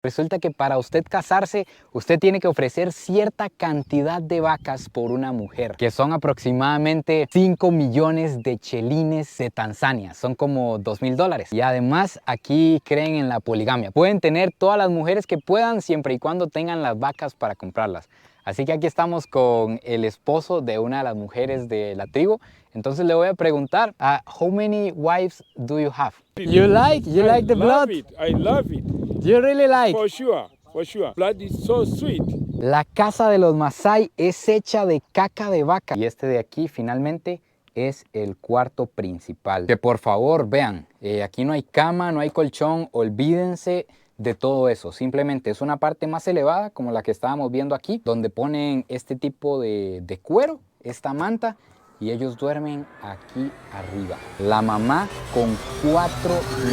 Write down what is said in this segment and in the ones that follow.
Resulta que para usted casarse, usted tiene que ofrecer cierta cantidad de vacas por una mujer, que son aproximadamente 5 millones de chelines de Tanzania, son como $2.000. Y además aquí creen en la poligamia. Pueden tener todas las mujeres que puedan siempre y cuando tengan las vacas para comprarlas. Así que aquí estamos con el esposo de una de las mujeres de la tribu. Entonces le voy a preguntar, how many wives do you have? You like the blood? I love it. You really like? For sure. Blood is so sweet. La casa de los Masái es hecha de caca de vaca. Y este de aquí finalmente es el cuarto principal. Que por favor vean, aquí no hay cama, no hay colchón, olvídense de todo eso. Simplemente es una parte más elevada como la que estábamos viendo aquí, donde ponen este tipo de cuero, esta manta. Y ellos duermen aquí arriba. La mamá con 4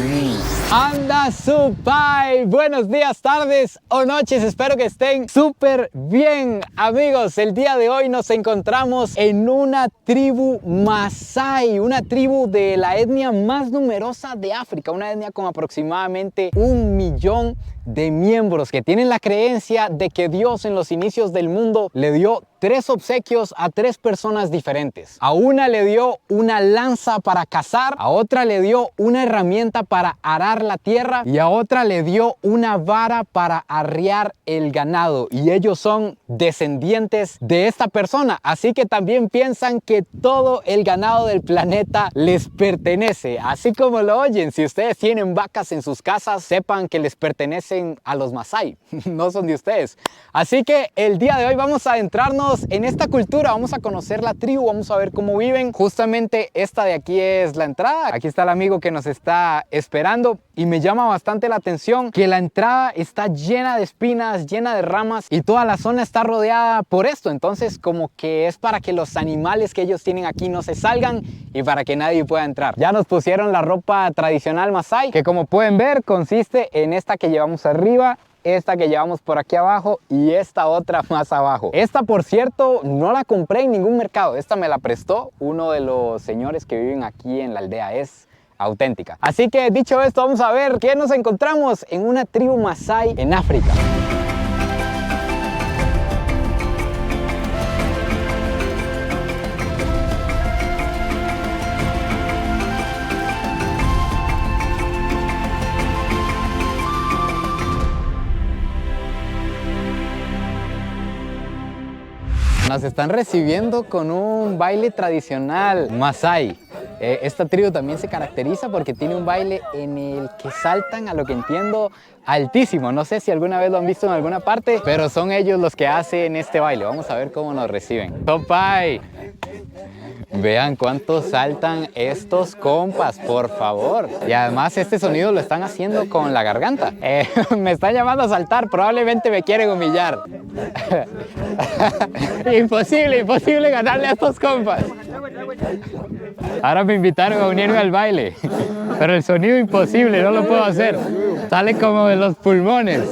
niños. ¡Anda su pai! Buenos días, tardes o noches. Espero que estén súper bien, amigos. El día de hoy nos encontramos en una tribu Masái. Una tribu de la etnia más numerosa de África. Una etnia con aproximadamente 1 millón de miembros que tienen la creencia de que Dios en los inicios del mundo le dio 3 obsequios a 3 personas diferentes. A una le dio una lanza para cazar, a otra le dio una herramienta para arar la tierra y a otra le dio una vara para arriar el ganado. Y ellos son descendientes de esta persona, así que también piensan que todo el ganado del planeta les pertenece. Así como lo oyen, si ustedes tienen vacas en sus casas, sepan que les pertenecen a los Masái, no son de ustedes. Así que el día de hoy vamos a adentrarnos en esta cultura, vamos a conocer la tribu, vamos a ver cómo viven. Justamente esta de aquí es la entrada. Aquí está el amigo que nos está esperando y me llama bastante la atención que la entrada está llena de espinas, llena de ramas y toda la zona está rodeada por esto. Entonces como que es para que los animales que ellos tienen aquí no se salgan y para que nadie pueda entrar. Ya nos pusieron la ropa tradicional Masái, que como pueden ver consiste en esta que llevamos arriba, esta que llevamos por aquí abajo y esta otra más abajo. Esta, por cierto, no la compré en ningún mercado. Esta me la prestó uno de los señores que viven aquí en la aldea. Es auténtica. Así que dicho esto, vamos a ver qué nos encontramos en una tribu Masái en África. Nos están recibiendo con un baile tradicional Masái. Esta tribu también se caracteriza porque tiene un baile en el que saltan, a lo que entiendo, altísimo. No sé si alguna vez lo han visto en alguna parte, pero son ellos los que hacen este baile. Vamos a ver cómo nos reciben. ¡Topai! Vean cuánto saltan estos compas, por favor. Y además este sonido lo están haciendo con la garganta. Me están llamando a saltar, probablemente me quieren humillar. Imposible ganarle a estos compas. Ahora me invitaron a unirme al baile, pero el sonido imposible, no lo puedo hacer. Sale como de los pulmones.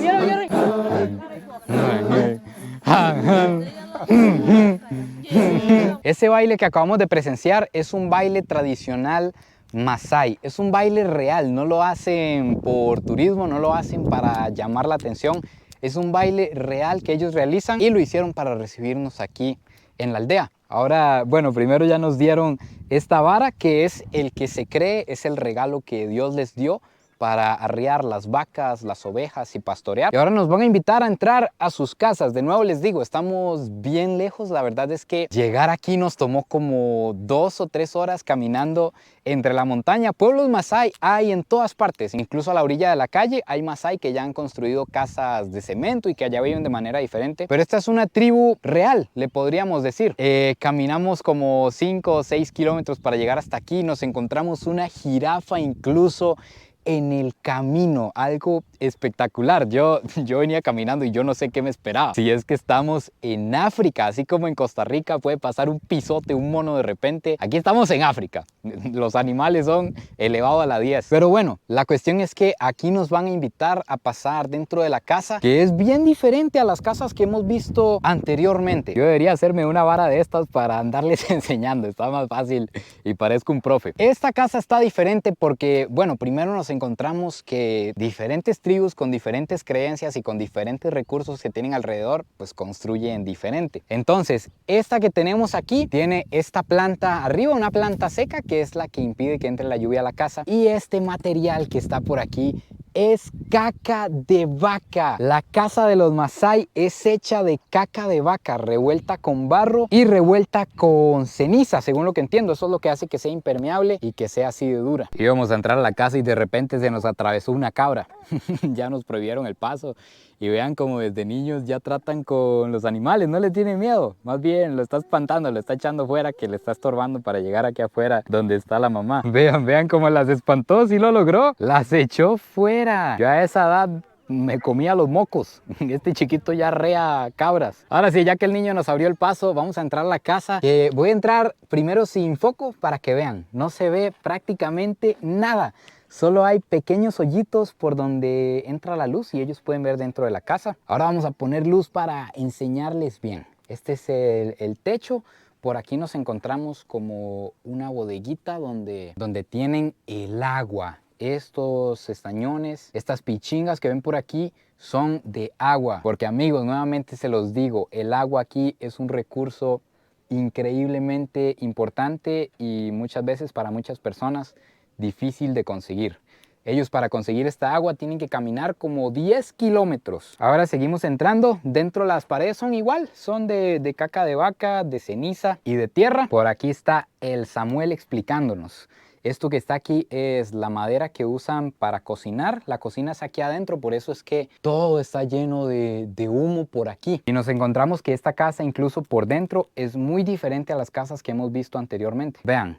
Ese baile que acabamos de presenciar es un baile tradicional Masái. Es un baile real, no lo hacen por turismo, no lo hacen para llamar la atención. Es un baile real que ellos realizan y lo hicieron para recibirnos aquí en la aldea. Ahora, bueno, primero ya nos dieron esta vara que es el que se cree es el regalo que Dios les dio para arriar las vacas, las ovejas y pastorear. Y ahora nos van a invitar a entrar a sus casas. De nuevo les digo, estamos bien lejos. La verdad es que llegar aquí nos tomó como 2 o 3 horas caminando entre la montaña. Pueblos Masái hay en todas partes, incluso a la orilla de la calle hay Masái que ya han construido casas de cemento y que allá viven de manera diferente. Pero esta es una tribu real, le podríamos decir. Caminamos como 5 o 6 kilómetros para llegar hasta aquí. Nos encontramos una jirafa incluso en el camino, algo espectacular. Yo venía caminando y yo no sé qué me esperaba. Si es que estamos en África, así como en Costa Rica puede pasar un pisote, un mono de repente. Aquí estamos en África. Los animales son elevados a la 10. Pero bueno, la cuestión es que aquí nos van a invitar a pasar dentro de la casa, que es bien diferente a las casas que hemos visto anteriormente. Yo debería hacerme una vara de estas para andarles enseñando. Está más fácil y parezco un profe. Esta casa está diferente porque, bueno, primero nos encontramos que diferentes tribus con diferentes creencias y con diferentes recursos que tienen alrededor, pues construyen diferente. Entonces, esta que tenemos aquí tiene esta planta arriba, una planta seca que es la que impide que entre la lluvia a la casa, y este material que está por aquí es caca de vaca. La casa de los Masái es hecha de caca de vaca revuelta con barro y revuelta con ceniza, según lo que entiendo. Eso es lo que hace que sea impermeable y que sea así de dura. Íbamos a entrar a la casa y de repente se nos atravesó una cabra. Ya nos prohibieron el paso. Y vean como desde niños ya tratan con los animales, no le tienen miedo. Más bien lo está espantando, lo está echando fuera, que le está estorbando para llegar aquí afuera donde está la mamá. Vean cómo las espantó, sí lo logró. Las echó fuera. Yo a esa edad me comía los mocos. Este chiquito ya rea cabras. Ahora sí, ya que el niño nos abrió el paso, vamos a entrar a la casa. Voy a entrar primero sin foco para que vean. No se ve prácticamente nada. Solo hay pequeños hoyitos por donde entra la luz y ellos pueden ver dentro de la casa. Ahora vamos a poner luz para enseñarles bien. Este es el techo. Por aquí nos encontramos como una bodeguita donde tienen el agua. Estos estañones, estas pichingas que ven por aquí son de agua. Porque amigos, nuevamente se los digo, el agua aquí es un recurso increíblemente importante y muchas veces para muchas personas difícil de conseguir. Ellos para conseguir esta agua tienen que caminar como 10 kilómetros. Ahora seguimos entrando. Dentro las paredes son igual, son de caca de vaca, de ceniza y de tierra. Por aquí está el Samuel explicándonos. Esto que está aquí es la madera que usan para cocinar. La cocina es aquí adentro, por eso es que todo está lleno de humo por aquí. Y nos encontramos que esta casa incluso por dentro es muy diferente a las casas que hemos visto anteriormente. Vean.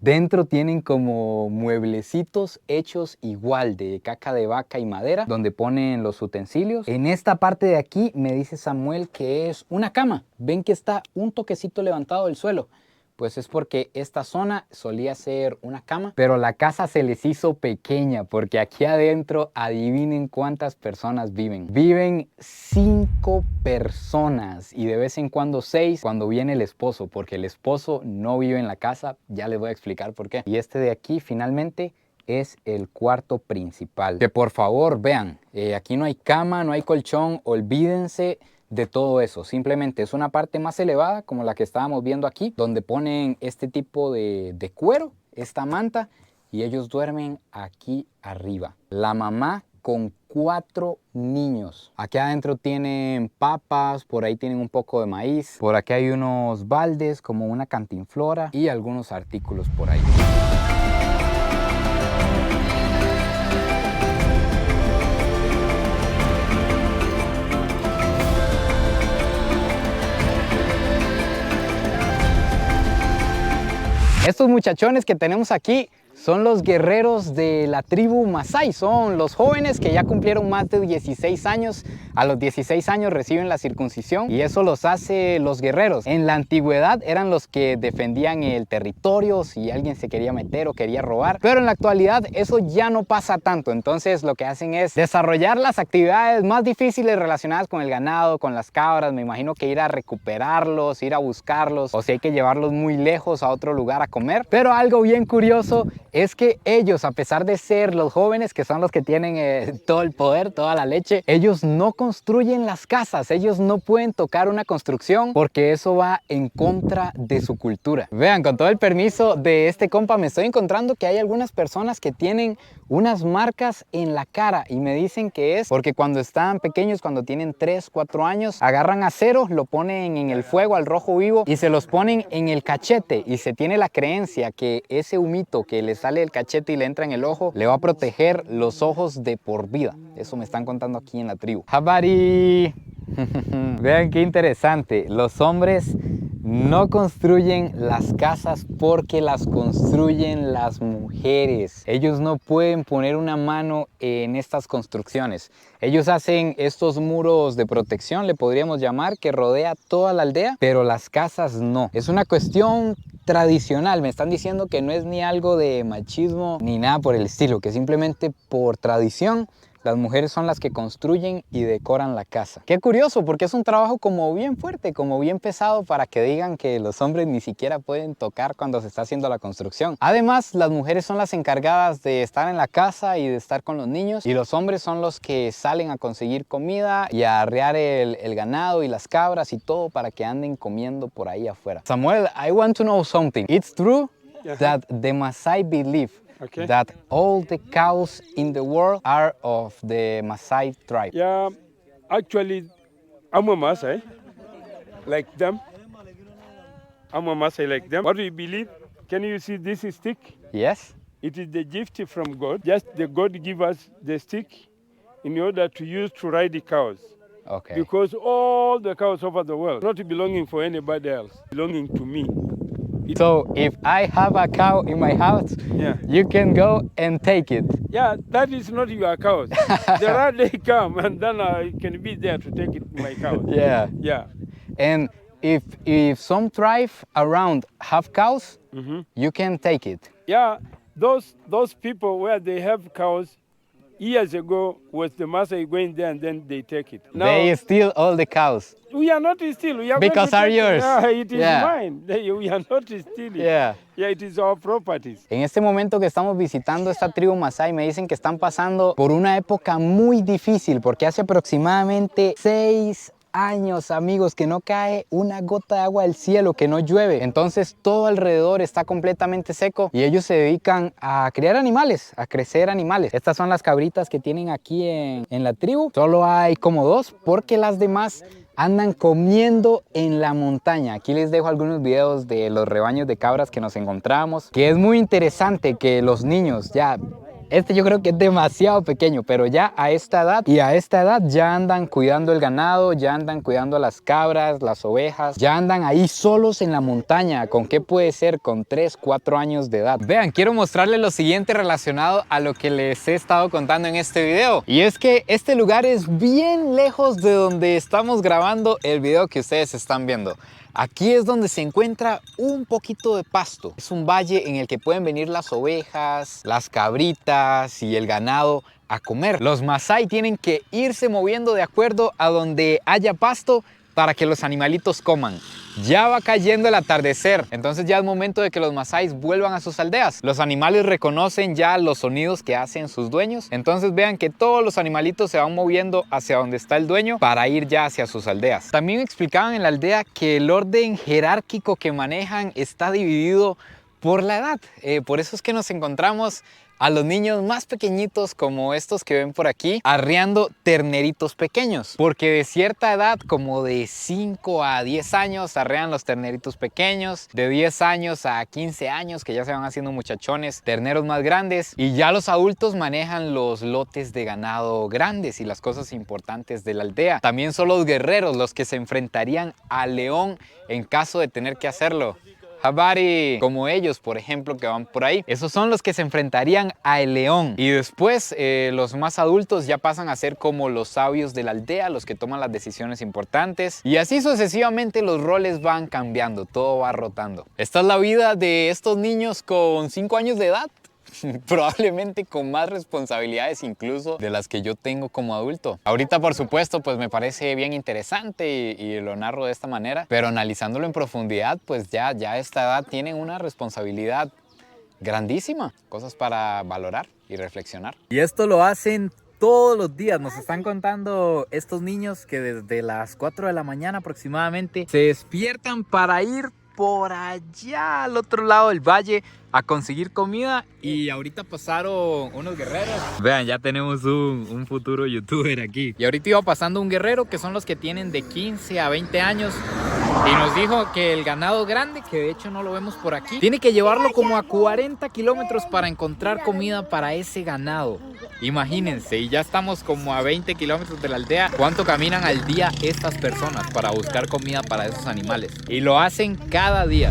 Dentro tienen como mueblecitos hechos igual de caca de vaca y madera donde ponen los utensilios. En esta parte de aquí me dice Samuel que es una cama. Ven que está un toquecito levantado del suelo. Pues es porque esta zona solía ser una cama, pero la casa se les hizo pequeña porque aquí adentro adivinen cuántas personas viven. Viven 5 personas y de vez en cuando 6 cuando viene el esposo, porque el esposo no vive en la casa. Ya les voy a explicar por qué. Y este de aquí finalmente es el cuarto principal. Que por favor vean, aquí no hay cama, no hay colchón, olvídense de todo eso. Simplemente es una parte más elevada como la que estábamos viendo aquí, donde ponen este tipo de cuero, esta manta, y ellos duermen aquí arriba. La mamá con 4 niños. Aquí adentro tienen papas, por ahí tienen un poco de maíz, por aquí hay unos baldes como una cantinflora y algunos artículos por ahí. Estos muchachones que tenemos aquí son los guerreros de la tribu Masái, son los jóvenes que ya cumplieron más de 16 años. A los 16 años reciben la circuncisión y eso los hace los guerreros. En la antigüedad eran los que defendían el territorio si alguien se quería meter o quería robar, pero en la actualidad eso ya no pasa tanto. Entonces lo que hacen es desarrollar las actividades más difíciles relacionadas con el ganado, con las cabras. Me imagino que ir a recuperarlos, ir a buscarlos, o si hay que llevarlos muy lejos a otro lugar a comer. Pero algo bien curioso es que ellos, a pesar de ser los jóvenes, que son los que tienen todo el poder, toda la leche, ellos no construyen las casas. Ellos no pueden tocar una construcción porque eso va en contra de su cultura. Vean, con todo el permiso de este compa, me estoy encontrando que hay algunas personas que tienen unas marcas en la cara y me dicen que es porque cuando están pequeños, cuando tienen 3, 4 años, agarran acero, lo ponen en el fuego al rojo vivo y se los ponen en el cachete, y se tiene la creencia que ese humito que le sale del cachete y le entra en el ojo le va a proteger los ojos de por vida. Eso me están contando aquí en la tribu. ¡Habari! Vean qué interesante. Los hombres no construyen las casas porque las construyen las mujeres. Ellos no pueden poner una mano en estas construcciones. Ellos hacen estos muros de protección, le podríamos llamar, que rodea toda la aldea, pero las casas no. Es una cuestión tradicional. Me están diciendo que no es ni algo de machismo ni nada por el estilo, que simplemente por tradición las mujeres son las que construyen y decoran la casa. Qué curioso, porque es un trabajo como bien fuerte, como bien pesado, para que digan que los hombres ni siquiera pueden tocar cuando se está haciendo la construcción. Además, las mujeres son las encargadas de estar en la casa y de estar con los niños, y los hombres son los que salen a conseguir comida y a arrear el ganado y las cabras y todo para que anden comiendo por ahí afuera. Samuel, I want to know something. It's true that the Maasai believe that all the cows in the world are of the Maasai tribe. Yeah, actually, I'm a Maasai, like them. I'm a Maasai like them. What do you believe? Can you see this stick? Yes? It is the gift from God. Just the God give us the stick in order to use to ride the cows. Okay. Because all the cows over the world, not belonging for anybody else, belonging to me. So if I have a cow in my house, Yeah. you can go and take it. Yeah, that is not your cows. The right they come and then I can be there to take it my cows. Yeah. Yeah. And if some tribe around have cows, you can take it. Yeah, those people where they have cows years ago was the Maasai going there and then they take it. Now They steal all the cows. we are not stealing. We are going Because to are take yours. It. Yeah, it is Yeah. mine. We are not stealing. Yeah. Yeah, it is our properties. En este momento que estamos visitando esta tribu Masái, me dicen que están pasando por una época muy difícil, porque hace aproximadamente 6 años, amigos, que no cae una gota de agua del cielo, que no llueve. Entonces todo alrededor está completamente seco y ellos se dedican a criar animales, a crecer animales. Estas son las cabritas que tienen aquí en la tribu. Solo hay como 2 porque las demás andan comiendo en la montaña. Aquí les dejo algunos videos de los rebaños de cabras que nos encontramos, que es muy interesante que los niños ya... Este yo creo que es demasiado pequeño, pero ya a esta edad ya andan cuidando el ganado, ya andan cuidando las cabras, las ovejas, ya andan ahí solos en la montaña. ¿Con qué puede ser? Con 3, 4 años de edad. Vean, quiero mostrarles lo siguiente relacionado a lo que les he estado contando en este video. Y es que este lugar es bien lejos de donde estamos grabando el video que ustedes están viendo. Aquí es donde se encuentra un poquito de pasto. Es un valle en el que pueden venir las ovejas, las cabritas y el ganado a comer. Los Masái tienen que irse moviendo de acuerdo a donde haya pasto para que los animalitos coman. Ya va cayendo el atardecer, entonces ya es momento de que los Masáis vuelvan a sus aldeas. Los animales reconocen ya los sonidos que hacen sus dueños, entonces vean que todos los animalitos se van moviendo hacia donde está el dueño para ir ya hacia sus aldeas. También explicaban en la aldea que el orden jerárquico que manejan está dividido por la edad. Por eso es que nos encontramos a los niños más pequeñitos, como estos que ven por aquí, arreando terneritos pequeños, porque de cierta edad, como de 5 a 10 años, arrean los terneritos pequeños, de 10 años a 15 años, que ya se van haciendo muchachones, terneros más grandes, y ya los adultos manejan los lotes de ganado grandes y las cosas importantes de la aldea. También son los guerreros los que se enfrentarían al león en caso de tener que hacerlo. Habari, como ellos, por ejemplo, que van por ahí. Esos son los que se enfrentarían al león. Y después los más adultos ya pasan a ser como los sabios de la aldea, los que toman las decisiones importantes. Y así sucesivamente los roles van cambiando, todo va rotando. Esta es la vida de estos niños con 5 años de edad. Probablemente con más responsabilidades incluso de las que yo tengo como adulto. Ahorita, por supuesto, pues me parece bien interesante y lo narro de esta manera, pero analizándolo en profundidad, pues ya a esta edad tienen una responsabilidad grandísima, cosas para valorar y reflexionar. Y esto lo hacen todos los días. Nos están contando estos niños que desde las 4 de la mañana aproximadamente se despiertan para ir por allá al otro lado del valle a conseguir comida, y ahorita pasaron unos guerreros. Vean, ya tenemos un futuro youtuber aquí. Y ahorita iba pasando un guerrero, que son los que tienen de 15 a 20 años, y nos dijo que el ganado grande, que de hecho no lo vemos por aquí, tiene que llevarlo como a 40 kilómetros para encontrar comida para ese ganado. Imagínense, y ya estamos como a 20 kilómetros de la aldea. ¿Cuánto caminan al día estas personas para buscar comida para esos animales? Y lo hacen cada día.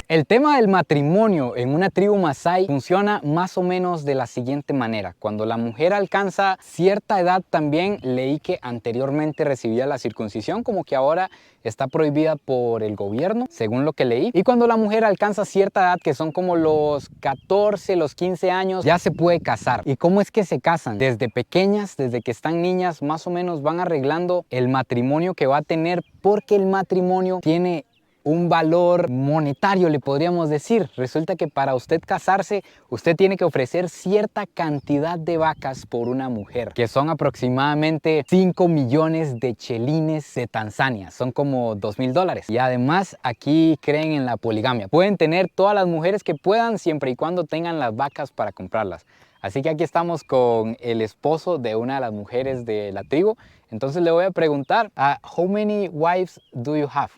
El El tema del matrimonio en una tribu masái funciona más o menos de la siguiente manera. Cuando la mujer alcanza cierta edad, también leí que anteriormente recibía la circuncisión, como que ahora está prohibida por el gobierno, según lo que leí. Y cuando la mujer alcanza cierta edad, que son como los 14, los 15 años, ya se puede casar. ¿Y cómo es que se casan? Desde pequeñas, desde que están niñas, más o menos van arreglando el matrimonio que va a tener, porque el matrimonio tiene un valor monetario, le podríamos decir. Resulta que para usted casarse, usted tiene que ofrecer cierta cantidad de vacas por una mujer, que son aproximadamente 5 millones de chelines de Tanzania. Son como $2,000. Y además aquí creen en la poligamia. Pueden tener todas las mujeres que puedan, siempre y cuando tengan las vacas para comprarlas. Así que aquí estamos con el esposo de una de las mujeres de la tribu. Entonces le voy a preguntar, how many wives do you have?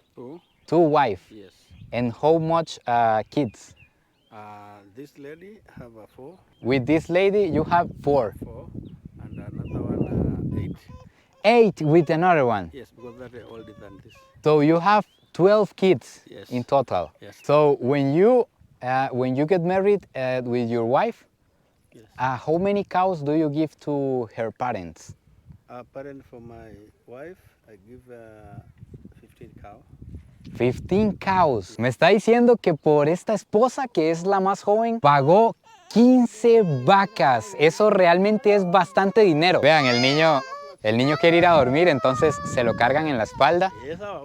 Two wives. Yes. And how much kids? This lady have 4, With this lady, you have 4. 4, and another one 8 with another one.8. Yes, because they're older than this. So you have 12 kids Yes. in total. Yes. So when you get married with your wife, Yes. how many cows do you give to her parents? Parent for my wife, I give 15 cow. 15 cows. Me está diciendo que por esta esposa, que es la más joven, pagó 15 vacas. Eso realmente es bastante dinero. Vean, el niño quiere ir a dormir, entonces se lo cargan en la espalda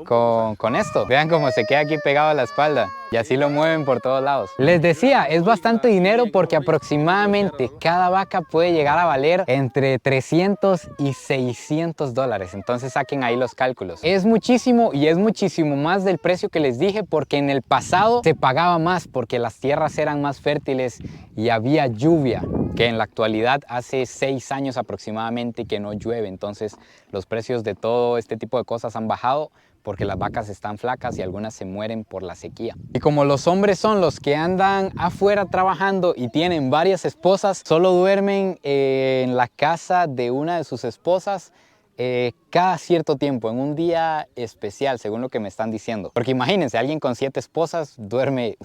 con esto. Vean cómo se queda aquí pegado a la espalda y así lo mueven por todos lados. Les decía, es bastante dinero porque aproximadamente cada vaca puede llegar a valer entre 300 y 600 dólares. Entonces saquen ahí los cálculos. Es muchísimo y es muchísimo más del precio que les dije, porque en el pasado se pagaba más porque las tierras eran más fértiles y había lluvia, que en la actualidad hace 6 años aproximadamente que no llueve. Entonces los precios de todo este tipo de cosas han bajado porque las vacas están flacas y algunas se mueren por la sequía. Y como los hombres son los que andan afuera trabajando y tienen varias esposas, solo duermen en la casa de una de sus esposas cada cierto tiempo, en un día especial, según lo que me están diciendo. Porque imagínense, alguien con 7 esposas duerme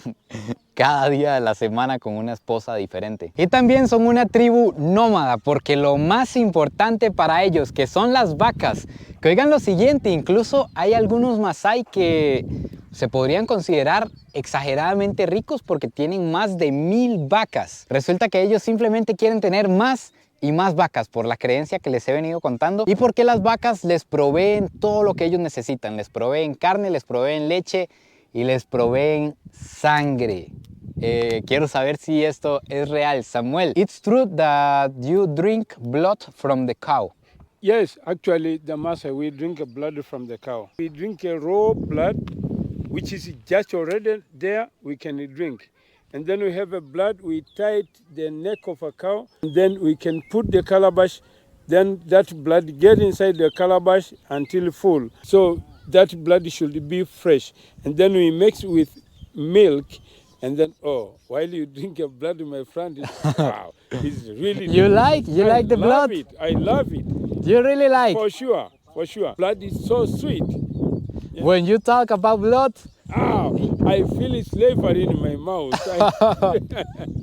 cada día de la semana con una esposa diferente. Y también son una tribu nómada, porque lo más importante para ellos, que son las vacas, que oigan lo siguiente, incluso hay algunos masái que se podrían considerar exageradamente ricos porque tienen más de 1000 vacas. Resulta que ellos simplemente quieren tener más y más vacas por la creencia que les he venido contando y porque las vacas les proveen todo lo que ellos necesitan. Les proveen carne, les proveen leche y les proveen sangre. Quiero saber si esto es real. Samuel, it's true that you drink blood from the cow. Yes, actually, the master, we drink blood from the cow. We drink a raw blood, which is just already there, we can drink. And then we have a blood, we tie it the neck of a cow, and then we can put the calabash, then that blood get inside the calabash until full. So that blood should be fresh. And then we mix with milk, and then, while you drink your blood, my friend, wow, it's really You like the blood? I love it. You really like? For sure, for sure. Blood is so sweet. When you talk about blood, I feel slavery in my mouth.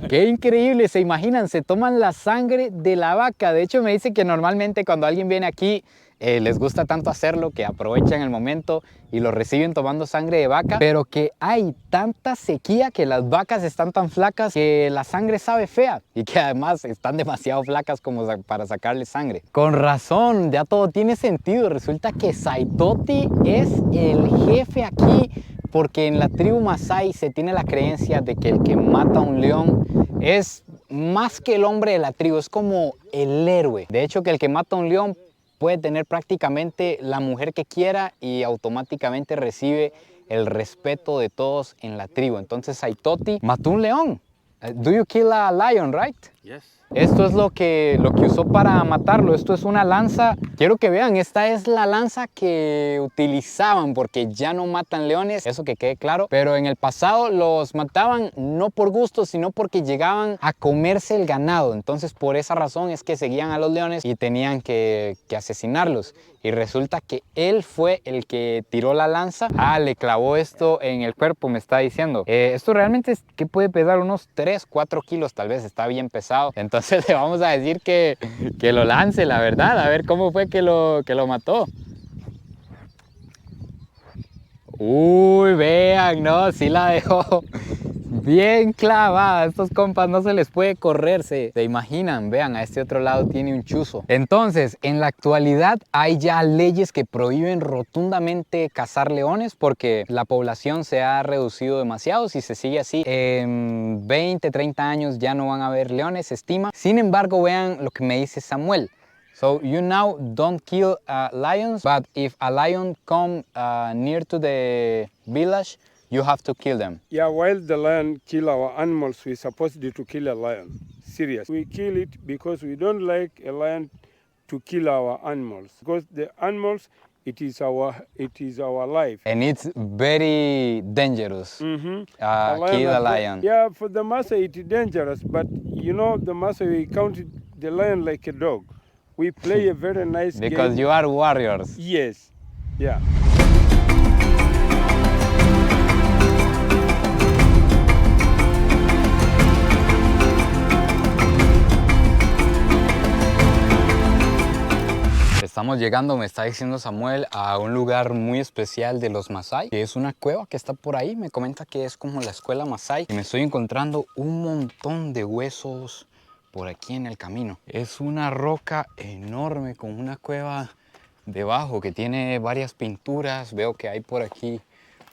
qué increíble, se imaginan, se toman la sangre de la vaca. De hecho me dice que normalmente cuando alguien viene aquí les gusta tanto hacerlo que aprovechan el momento y lo reciben tomando sangre de vaca, pero que hay tanta sequía que las vacas están tan flacas que la sangre sabe fea y que además están demasiado flacas como para sacarle sangre. Con razón, ya todo tiene sentido. Resulta que Saitoti es el jefe aquí, porque en la tribu masái se tiene la creencia de que el que mata a un león es más que el hombre de la tribu, es como el héroe. De hecho, que el que mata a un león puede tener prácticamente la mujer que quiera y automáticamente recibe el respeto de todos en la tribu. Entonces Saitoti mató un león. Do you kill a lion, right? Yes. Esto es lo que usó para matarlo. Esto es una lanza. Quiero que vean, esta es la lanza que utilizaban porque ya no matan leones, eso que quede claro. Pero en el pasado los mataban no por gusto, sino porque llegaban a comerse el ganado. Entonces por esa razón es que seguían a los leones y tenían que asesinarlos. Y resulta que él fue el que tiró la lanza. Le clavó esto en el cuerpo, me está diciendo. Esto realmente es que puede pesar unos 3, 4 kilos, tal vez está bien pesado. Entonces le vamos a decir que lo lance, la verdad. A ver cómo fue que lo mató. Uy, vean, no, sí la dejó bien clavada. Estos compas no se les puede correr, se imaginan. Vean, a este otro lado tiene un chuzo. Entonces, en la actualidad hay ya leyes que prohíben rotundamente cazar leones porque la población se ha reducido demasiado. Si se sigue así, en 20, 30 años ya no van a haber leones, se estima. Sin embargo, vean lo que me dice Samuel. So you now don't kill lions, but if a lion come near to the village, you have to kill them. Yeah, while the lion kill our animals, we're supposed to kill a lion. Serious. We kill it because we don't like a lion to kill our animals. Because the animals, it is our life. And it's very dangerous. Mm-hmm. Kill a lion. Yeah, for the Maasai it's dangerous, but you know the Maasai we count the lion like a dog. We play a very nice game. Because you are warriors. Yes, yeah. Estamos llegando, me está diciendo Samuel, a un lugar muy especial de los Masái, que es una cueva que está por ahí. Me comenta que es como la escuela Masái y me estoy encontrando un montón de huesos por aquí en el camino. Es una roca enorme con una cueva debajo que tiene varias pinturas. Veo que hay por aquí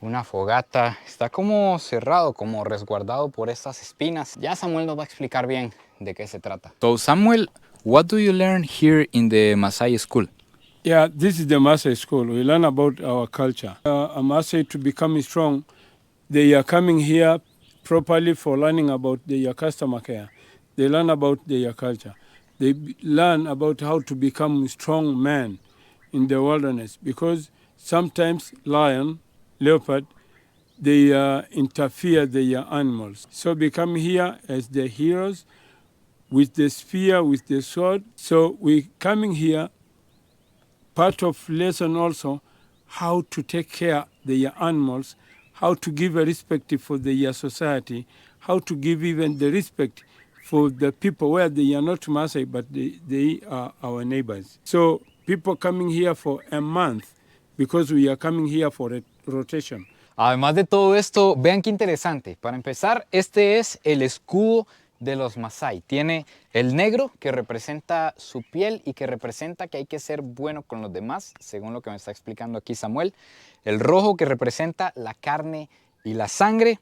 una fogata. Está como cerrado, como resguardado por estas espinas. Ya Samuel nos va a explicar bien de qué se trata. So Samuel, what do you learn here in the Maasai school? Yeah, this is the Maasai school. We learn about our culture. A Maasai to become strong, they are coming here properly for learning about their customer care. They learn about their culture. They learn about how to become strong men in the wilderness because sometimes lion, leopard, they interfere their animals. So they come here as the heroes with the spear, with the sword. So we coming here, part of lesson also, how to take care their animals, how to give a respect for their society, how to give even the respect for the people where they are not Maasai, but they are our neighbors. So people coming here for a month because we are coming here for a rotation. Además de todo esto, vean qué interesante. Para empezar, este es el escudo de los Masái. Tiene el negro que representa su piel y que representa que hay que ser bueno con los demás, según lo que me está explicando aquí Samuel. El rojo que representa la carne y la sangre.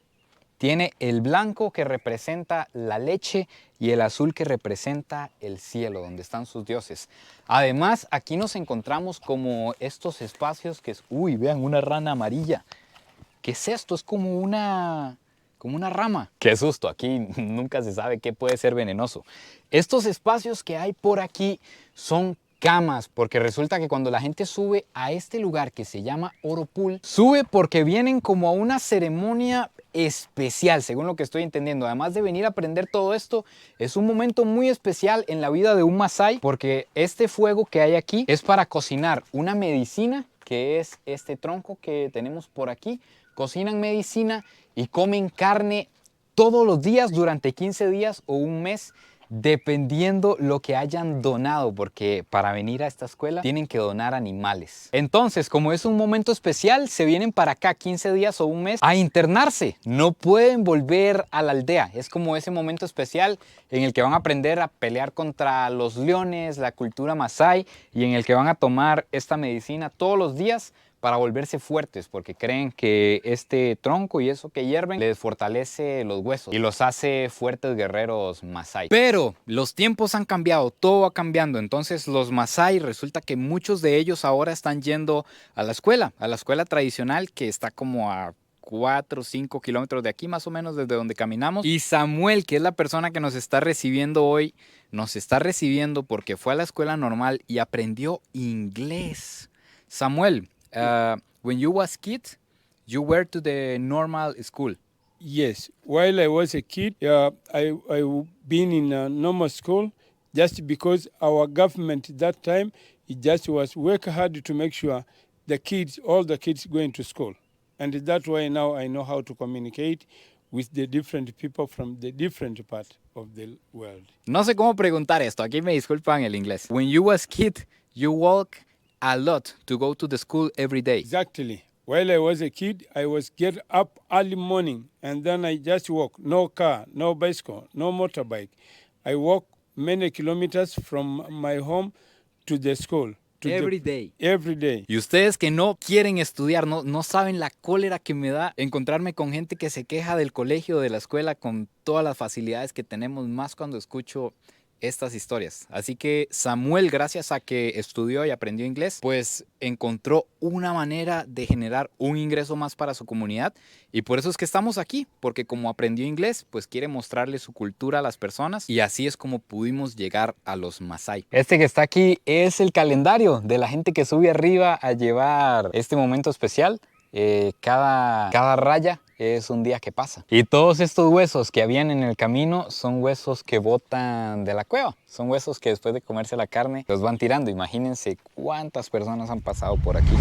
Tiene el blanco que representa la leche y el azul que representa el cielo, donde están sus dioses. Además, aquí nos encontramos como estos espacios que es... Uy, vean, una rana amarilla. ¿Qué es esto? Es como una rama. Qué susto, aquí nunca se sabe qué puede ser venenoso. Estos espacios que hay por aquí son camas, porque resulta que cuando la gente sube a este lugar que se llama Oropul, sube porque vienen como a una ceremonia especial, según lo que estoy entendiendo. Además de venir a aprender todo esto, es un momento muy especial en la vida de un Masái, porque este fuego que hay aquí es para cocinar una medicina, que es este tronco que tenemos por aquí. Cocinan medicina y comen carne todos los días durante 15 días o un mes, dependiendo lo que hayan donado, porque para venir a esta escuela tienen que donar animales. Entonces, como es un momento especial, se vienen para acá 15 días o un mes a internarse. No pueden volver a la aldea. Es como ese momento especial en el que van a aprender a pelear contra los leones, la cultura Masái, y en el que van a tomar esta medicina todos los días para volverse fuertes, porque creen que este tronco y eso que hierven les fortalece los huesos y los hace fuertes guerreros Masái. Pero los tiempos han cambiado, todo va cambiando. Entonces los Masái, resulta que muchos de ellos ahora están yendo a la escuela tradicional que está como a 4 o 5 kilómetros de aquí, más o menos desde donde caminamos. Y Samuel, que es la persona que nos está recibiendo hoy, nos está recibiendo porque fue a la escuela normal y aprendió inglés. Samuel, when you was kid, you were to the normal school. Yes, while I was a kid, I been in a normal school just because our government that time, it just was work hard to make sure all the kids going to school. And that's why now I know how to communicate with the different people from the different part of the world. No sé cómo preguntar esto, aquí me disculpan el inglés. When you was kid, you walk a lot to go to the school every day. Exactly. While I was a kid, I was get up early morning and then I just walk. No car, no bicycle, no motorbike. I walk many kilometers from my home to the school. Every day. Every day. Y ustedes que no quieren estudiar, no saben la cólera que me da encontrarme con gente que se queja del colegio, de la escuela, con todas las facilidades que tenemos, más cuando escucho estas historias. Así que Samuel, gracias a que estudió y aprendió inglés, pues encontró una manera de generar un ingreso más para su comunidad, y por eso es que estamos aquí, porque como aprendió inglés, pues quiere mostrarle su cultura a las personas, y así es como pudimos llegar a los Masái. Este que está aquí es el calendario de la gente que sube arriba a llevar este momento especial. Cada raya es un día que pasa. Y todos estos huesos que habían en el camino son huesos que botan de la cueva. Son huesos que después de comerse la carne los van tirando. Imagínense cuántas personas han pasado por aquí.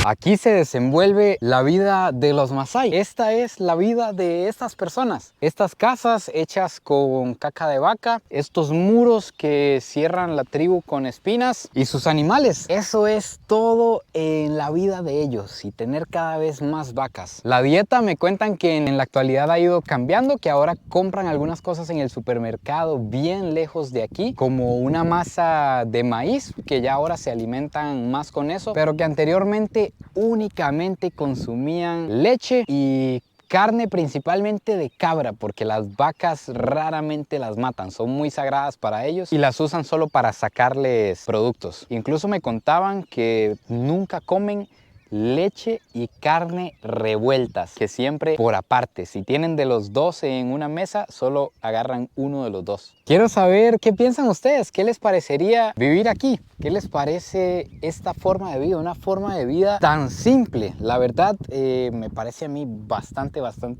Aquí se desenvuelve la vida de los Masái. Esta es la vida de estas personas. Estas casas hechas con caca de vaca, estos muros que cierran la tribu con espinas y sus animales. Eso es todo en la vida de ellos y tener cada vez más vacas. La dieta me cuentan que en la actualidad ha ido cambiando, que ahora compran algunas cosas en el supermercado bien lejos de aquí, como una masa de maíz, que ya ahora se alimentan más con eso, pero que anteriormente únicamente consumían leche y carne, principalmente de cabra, porque las vacas raramente las matan, son muy sagradas para ellos y las usan solo para sacarles productos. Incluso me contaban que nunca comen leche y carne revueltas, que siempre por aparte. Si tienen de los dos en una mesa, solo agarran uno de los dos. Quiero saber qué piensan ustedes, qué les parecería vivir aquí, qué les parece esta forma de vida, una forma de vida tan simple. La verdad me parece a mí bastante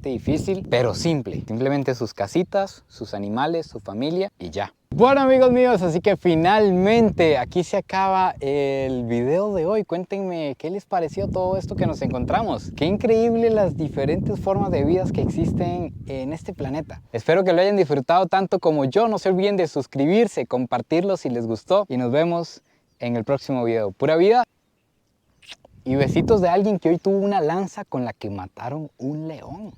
difícil, pero simple. Simplemente sus casitas, sus animales, su familia y ya. Bueno, amigos míos, así que finalmente aquí se acaba el video de hoy. Cuéntenme qué les pareció todo esto que nos encontramos. Qué increíble las diferentes formas de vidas que existen en este planeta. Espero que lo hayan disfrutado tanto como yo. No se olviden de suscribirse, compartirlo si les gustó y nos vemos en el próximo video. Pura vida y besitos de alguien que hoy tuvo una lanza con la que mataron un león.